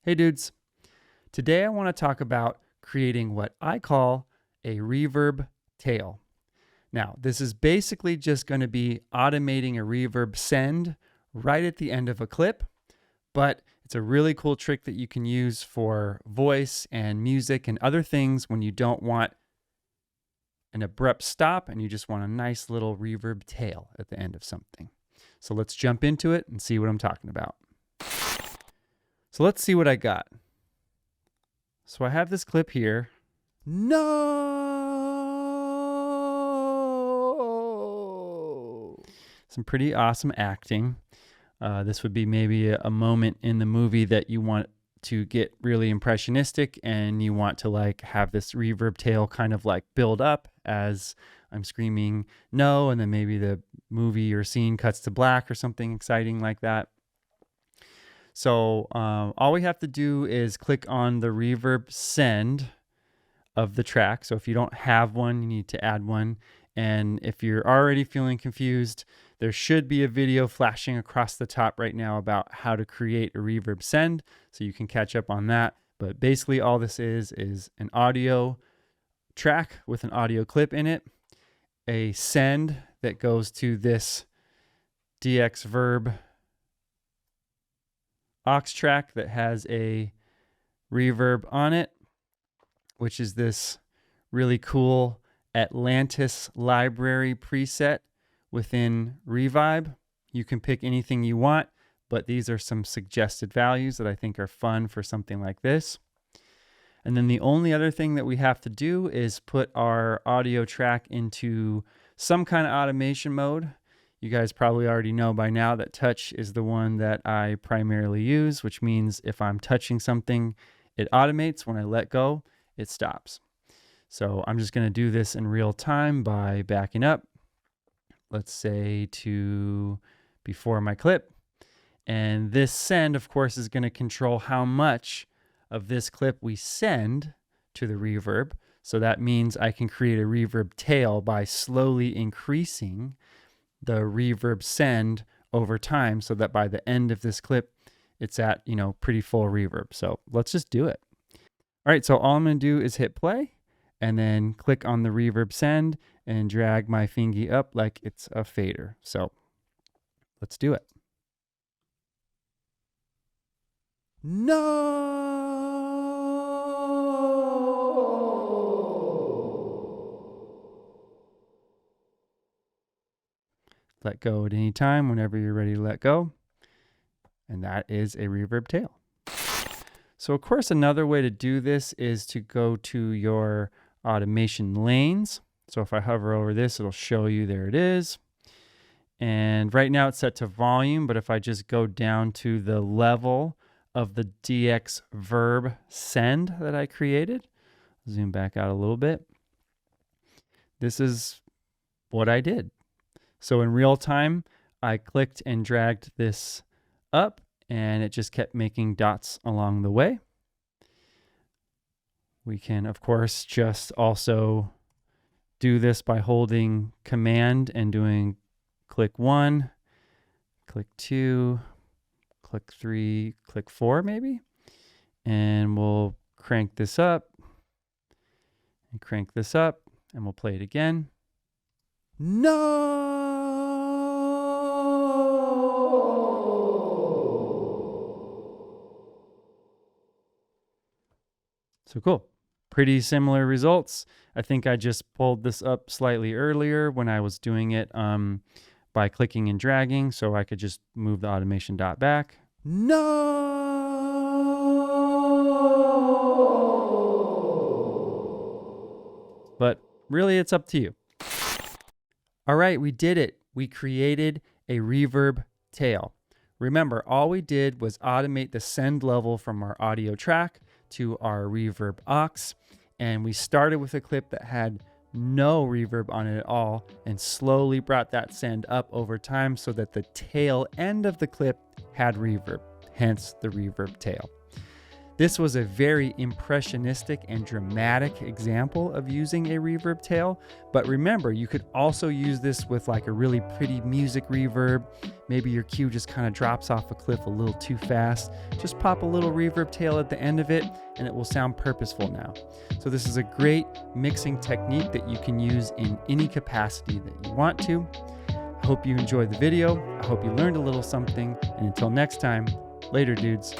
Hey dudes, today I want to talk about creating what I call a reverb tail. Now, this is basically just going to be automating a reverb send right at the end of a clip, but it's a really cool trick that you can use for voice and music and other things when you don't want an abrupt stop and you just want a nice little reverb tail at the end of something. So let's jump into it and see what I'm talking about. So let's see what I got. So I have this clip here. No! Some pretty awesome acting. This would be maybe a moment in the movie that you want to get really impressionistic and you want to like have this reverb tail kind of like build up as I'm screaming no, and then maybe the movie or scene cuts to black or something exciting like that. So all we have to do is click on the reverb send of the track. So if you don't have one, you need to add one. And if you're already feeling confused, there should be a video flashing across the top right now about how to create a reverb send. So you can catch up on that. But basically all this is an audio track with an audio clip in it, a send that goes to this Reverb aux track that has a reverb on it, which is this really cool Atlantis library preset within Reverb. You can pick anything you want, but these are some suggested values that I think are fun for something like this. And then the only other thing that we have to do is put our audio track into some kind of automation mode. You guys probably already know by now that touch is the one that I primarily use, which means if I'm touching something, it automates. When I let go, it stops. So I'm just going to do this in real time by backing up, let's say to before my clip. And this send, of course, is going to control how much of this clip we send to the reverb. So that means I can create a reverb tail by slowly increasing the reverb send over time so that by the end of this clip, it's at, pretty full reverb. So let's just do it. All right, so all I'm gonna do is hit play and then click on the reverb send and drag my fingy up like it's a fader. So let's do it. No! Let go at any time whenever you're ready to let go. And that is a reverb tail. So of course, another way to do this is to go to your automation lanes. So if I hover over this, it'll show you there it is. And right now it's set to volume, but if I just go down to the level of the Reverb send that I created, zoom back out a little bit. This is what I did. So in real time, I clicked and dragged this up and it just kept making dots along the way. We can, of course, just also do this by holding Command and doing click 1, click 2, click 3, click 4 maybe. And we'll crank this up and crank this up and we'll play it again. No! So cool. Pretty similar results. I think I just pulled this up slightly earlier when I was doing it by clicking and dragging, so I could just move the automation dot back. No! But really, it's up to you. All right, we did it. We created a reverb tail. Remember, all we did was automate the send level from our audio track to our reverb aux. And we started with a clip that had no reverb on it at all and slowly brought that send up over time so that the tail end of the clip had reverb, hence the reverb tail. This was a very impressionistic and dramatic example of using a reverb tail, but remember, you could also use this with like a really pretty music reverb. Maybe your cue just kind of drops off a cliff a little too fast. Just pop a little reverb tail at the end of it and it will sound purposeful now. So this is a great mixing technique that you can use in any capacity that you want to. I hope you enjoyed the video. I hope you learned a little something, and until next time, later dudes.